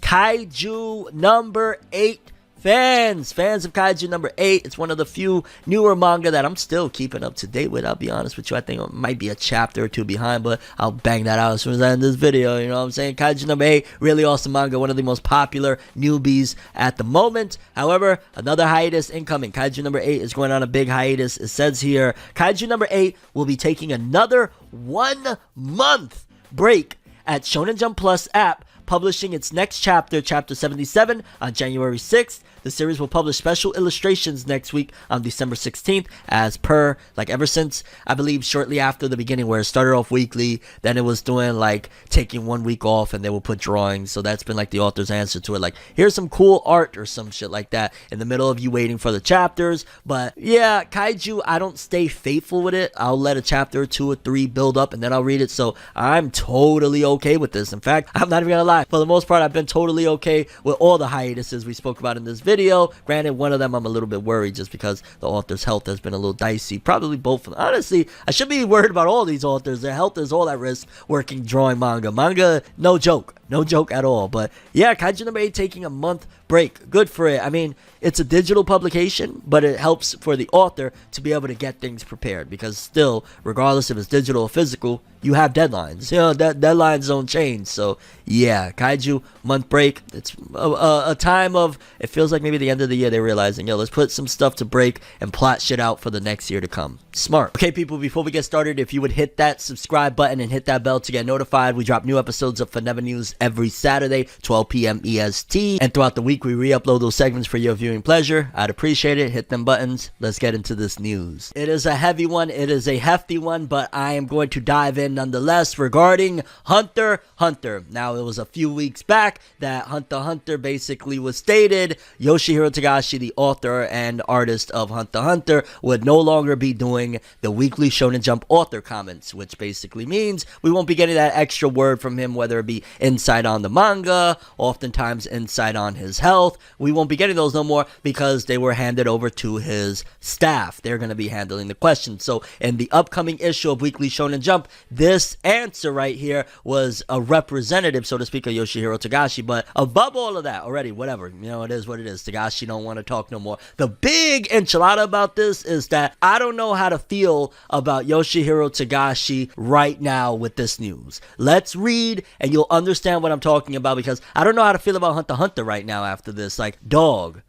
Kaiju number 8. Fans of Kaiju number 8. It's one of the few newer manga that I'm still keeping up to date with. I'll be honest with you. I think it might be a chapter or two behind, but I'll bang that out as soon as I end this video. You know what I'm saying? Kaiju number 8, really awesome manga. One of the most popular newbies at the moment. However, another hiatus incoming. Kaiju number 8 is going on a big hiatus. It says here, Kaiju number 8 will be taking another 1 month break at Shonen Jump Plus app, publishing its next chapter, chapter 77, on January 6th. The series will publish special illustrations next week on December 16th, as per, like, ever since, I believe, shortly after the beginning, where it started off weekly, then it was doing, like, taking 1 week off, and they will put drawings. So that's been, like, the author's answer to it. Like, here's some cool art or some shit like that in the middle of you waiting for the chapters. But, yeah, Kaiju, I don't stay faithful with it. I'll let a chapter or 2 or 3 build up, and then I'll read it. So I'm totally okay with this. In fact, I'm not even gonna lie. For the most part, I've been totally okay with all the hiatuses we spoke about in this video. Granted, one of them I'm a little bit worried just because the author's health has been a little dicey. Probably both of them. Honestly, I should be worried about all these authors. Their health is all at risk working drawing manga. Manga, no joke. No joke at all. But yeah, Kaiju number 8 taking a month break. Good for it. I mean, it's a digital publication, but it helps for the author to be able to get things prepared, because still, regardless if it's digital or physical, you have deadlines. You know, deadlines don't change. So yeah, Kaiju month break. It's a time of, it feels like maybe the end of the year they're realizing, yo, let's put some stuff to break and plot shit out for the next year to come. Smart. Okay, people, before we get started, if you would hit that subscribe button and hit that bell to get notified. We drop new episodes of FORNEVERNEWS every Saturday, 12 p.m. EST, and throughout the week we re-upload those segments for your viewing pleasure. I'd appreciate it. Hit them buttons. Let's get into this news. It is a heavy one. It is a hefty one, but I am going to dive in nonetheless regarding Hunter x Hunter. Now, it was a few weeks back that Hunter x Hunter basically was stated Yoshihiro Togashi, the author and artist of Hunter x Hunter, would no longer be doing the weekly Shonen Jump author comments, which basically means we won't be getting that extra word from him, whether it be insight on the manga, oftentimes insight on his health. We won't be getting those no more because they were handed over to his staff. They're going to be handling the questions. So in the upcoming issue of Weekly Shonen Jump, this answer right here was a representative, so to speak, of Yoshihiro Togashi. But above all of that, already, whatever, you know, it is what it is. Togashi don't want to talk no more. The big enchilada about this is that I don't know how to feel about Yoshihiro Togashi right now with this news. Let's read and you'll understand what I'm talking about, because I don't know how to feel about Hunter x Hunter right now after this. Like, dog.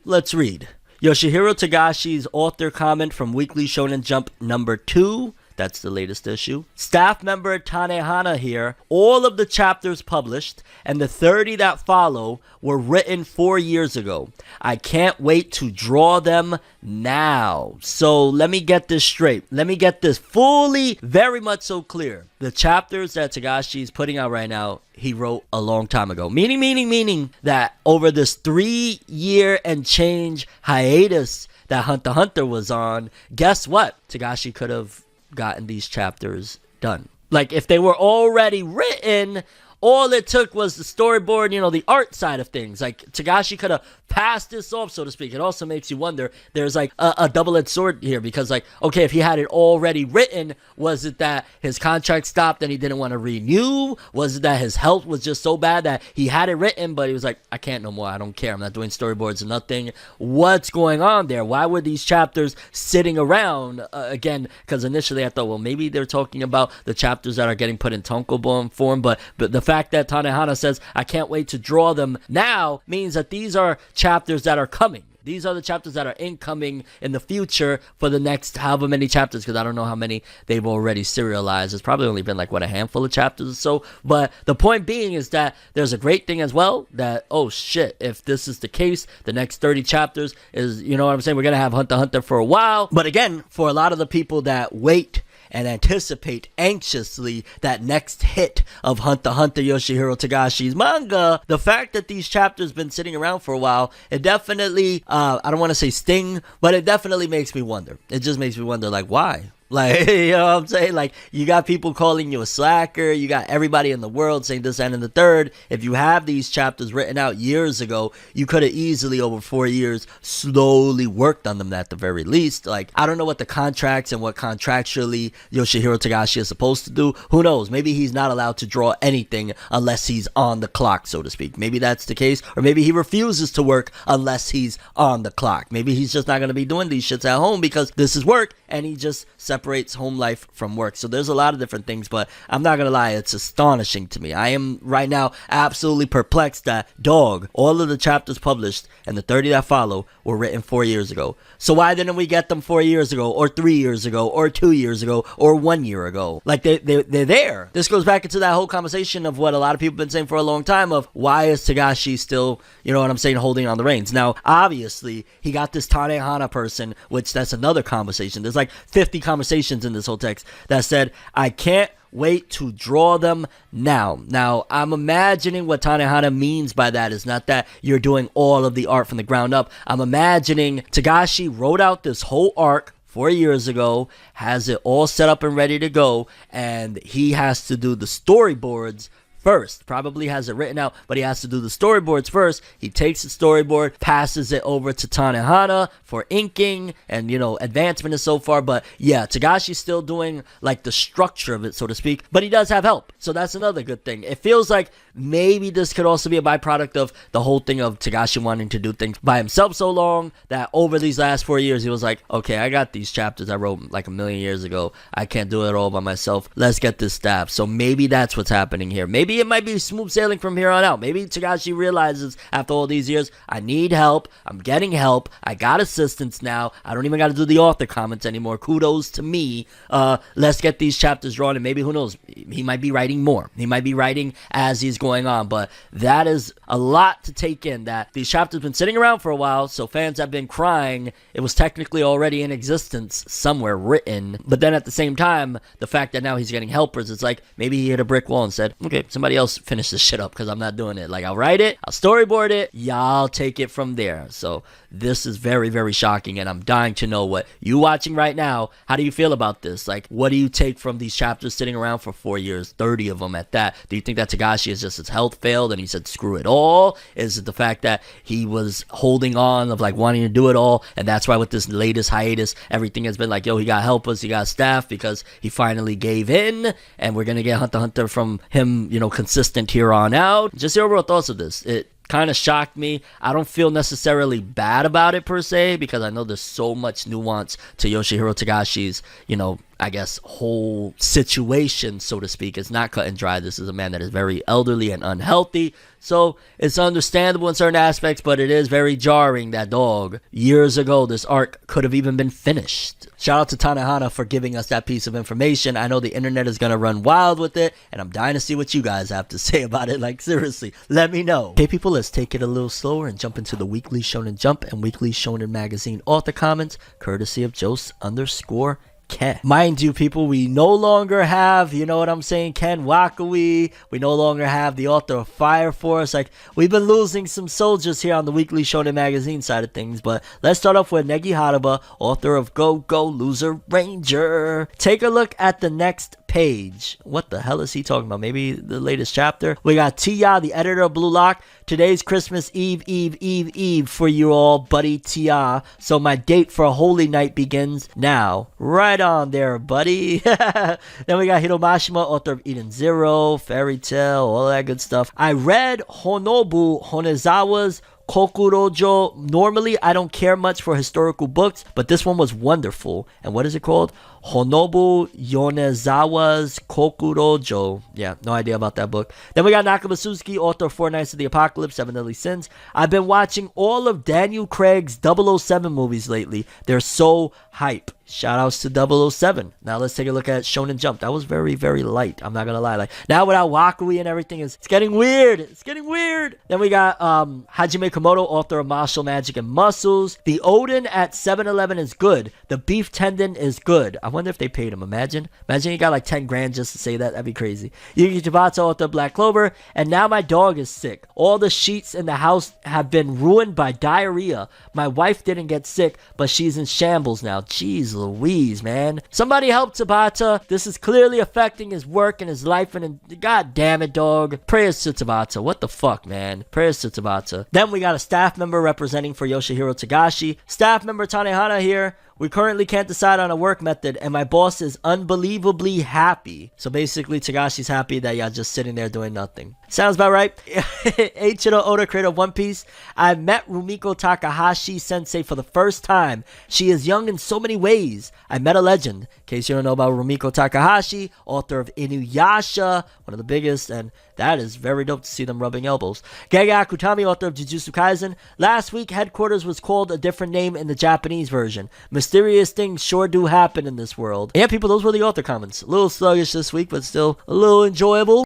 Let's read. Yoshihiro Togashi's author comment from Weekly Shonen Jump number 2. That's the latest issue. Staff member Tanehana here. All of the chapters published and the 30 that follow were written 4 years ago. I can't wait to draw them now. So let me get this straight. Let me get this fully, very much so clear. The chapters that Togashi is putting out right now, he wrote a long time ago. Meaning that over this 3-year and change hiatus that Hunter x Hunter was on, guess what? Togashi could have gotten these chapters done. Like, if they were already written, all it took was the storyboard, you know, the art side of things. Like, Togashi could have passed this off, so to speak. It also makes you wonder, there's like a double-edged sword here, because, like, okay, if he had it already written, was it that his contract stopped and he didn't want to renew? Was it that his health was just so bad that he had it written, but he was like, I can't no more, I don't care, I'm not doing storyboards or nothing? What's going on there? Why were these chapters sitting around? Again, because initially I thought, well, maybe they're talking about the chapters that are getting put in tankobon form, but the fact that Tanehana says, I can't wait to draw them now, means that these are chapters that are coming. These are the chapters that are incoming in the future for the next however many chapters, because I don't know how many they've already serialized. It's probably only been like, what, a handful of chapters or so. But the point being is that there's a great thing as well, that, oh shit, if this is the case, the next 30 chapters is, you know what I'm saying, we're going to have Hunter x Hunter for a while. But again, for a lot of the people that wait and anticipate anxiously that next hit of Hunter x Hunter Yoshihiro Togashi's manga, the fact that these chapters been sitting around for a while, it definitely, I don't want to say sting, but it definitely makes me wonder. It just makes me wonder, like, why? Like, you know what I'm saying? Like, you got people calling you a slacker. You got everybody in the world saying this, and the third. If you have these chapters written out years ago, you could have easily, over 4 years, slowly worked on them at the very least. Like, I don't know what the contracts and what contractually Yoshihiro Togashi is supposed to do. Who knows? Maybe he's not allowed to draw anything unless he's on the clock, so to speak. Maybe that's the case. Or maybe he refuses to work unless he's on the clock. Maybe he's just not going to be doing these shits at home because this is work, and he just separates home life from work. So there's a lot of different things, but I'm not gonna lie, it's astonishing to me. I am right now absolutely perplexed that, dog, all of the chapters published and the 30 that follow were written 4 years ago. So why didn't we get them 4 years ago, or 3 years ago, or 2 years ago, or 1 year ago? Like, they're there. This goes back into that whole conversation of what a lot of people have been saying for a long time of, why is Togashi still, you know what I'm saying, holding on the reins? Now, obviously, he got this Tanehana person, which that's another conversation. There's like 50 conversations in this whole text that said, I can't wait to draw them now. Now, I'm imagining what Tanehana means by that is not that you're doing all of the art from the ground up. I'm imagining Togashi wrote out this whole arc 4 years ago, has it all set up and ready to go, and he has to do the storyboards first. Probably has it written out, but he has to do the storyboards first. He takes the storyboard, passes it over to Tanehana for inking and, you know, advancement and so far. But yeah, Togashi's still doing like the structure of it, so to speak, but he does have help. So that's another good thing. It feels like maybe this could also be a byproduct of the whole thing of Togashi wanting to do things by himself so long that over these last 4 years, he was like, okay, I got these chapters I wrote like a million years ago. I can't do it all by myself. Let's get this staff. So maybe that's what's happening here. Maybe it might be smooth sailing from here on out. Maybe Togashi realizes after all these years, I need help. I'm getting help. I got assistance now. I don't even got to do the author comments anymore. Kudos to me. Let's get these chapters drawn, and maybe, who knows, he might be writing more. He might be writing as he's going on, but that is a lot to take in, that these chapters have been sitting around for a while, so fans have been crying. It was technically already in existence somewhere written, but then at the same time, the fact that now he's getting helpers, it's like maybe he hit a brick wall and said, okay, somebody else finish this shit up because I'm not doing it. Like, I'll write it, I'll storyboard it, y'all take it from there. So this is very, very shocking, and I'm dying to know what you watching right now, how do you feel about this? Like, what do you take from these chapters sitting around for 4 years, 30 of them at that? Do you think that Togashi is just his health failed and he said screw it all? Is it the fact that he was holding on of like wanting to do it all, and that's why with this latest hiatus everything has been like, yo, he got helpers, he got staff, because he finally gave in, and we're gonna get Hunter x Hunter from him, you know, consistent here on out? Just your overall thoughts of this. It kind of shocked me. I don't feel necessarily bad about it per se, because I know there's so much nuance to Yoshihiro Togashi's, you know, I guess, whole situation, so to speak. It's not cut and dry. This is a man that is very elderly and unhealthy, so it's understandable in certain aspects, but it is very jarring that, dog, years ago this arc could have even been finished. Shout out to Tanehana for giving us that piece of information. I know the internet is gonna run wild with it, and I'm dying to see what you guys have to say about it. Like, seriously, let me know. Okay, people, let's take it a little slower and jump into the Weekly Shonen Jump and Weekly Shonen Magazine author comments, courtesy of Jose_Ken. Mind you, people, we no longer have, you know what I'm saying, Ken Wakui. We no longer have the author of Fire Force. Like, we've been losing some soldiers here on the Weekly Shonen Magazine side of things. But let's start off with Negi Haraba, author of Go Go Loser Ranger. Take a look at the next page. What the hell is he talking about? Maybe the latest chapter. We got Tia, the editor of Blue Lock. Today's Christmas Eve for you all, buddy Tia. So my date for a holy night begins now. Right on there, buddy. Then we got Hiromashima, author of Eden Zero, Fairy Tale, all that good stuff. I read Honobu Honezawa's Kokurojo. Normally, I don't care much for historical books, but this one was wonderful. And what is it called? Honobu Yonezawa's Kokurojo. Yeah, no idea about that book. Then we got Nakamasuzuki, author of Four Nights of the Apocalypse, Seven Deadly Sins. I've been watching all of Daniel Craig's 007 movies lately. They're so hype. Shout outs to 007. Now let's take a look at Shonen Jump. That was very, very light. I'm not gonna lie. Like, now without Wakui and everything, it's getting weird. It's getting weird. Then we got Hajime Komodo, author of Martial Magic and Muscles. The Odin at 7-Eleven is good. The beef tendon is good. I wonder if they paid him. Imagine he got like 10 grand just to say that. That'd be crazy. Yuki Tabata, author of Black Clover. And now my dog is sick. All the sheets in the house have been ruined by diarrhea. My wife didn't get sick, but she's in shambles now. Jeez Louise, man. Somebody help Tabata. This is clearly affecting his work and his life, and god damn it, dog. Prayers to Tabata. What the fuck, man? Prayers to Tabata. Then we got a staff member representing for Yoshihiro Tagashi. Staff member Tanehana here. We currently can't decide on a work method, and my boss is unbelievably happy. So basically, Tagashi's happy that y'all just sitting there doing nothing. Sounds about right. Eiichiro Oda, creator of One Piece. I met Rumiko Takahashi sensei for the first time. She is young in so many ways. I met a legend. In case you don't know about Rumiko Takahashi, author of Inuyasha, one of the biggest, and that is very dope to see them rubbing elbows. Gege Akutami, author of Jujutsu Kaisen. Last week, headquarters was called a different name in the Japanese version. Mysterious things sure do happen in this world. Yeah, people, those were the author comments. A little sluggish this week, but still a little enjoyable.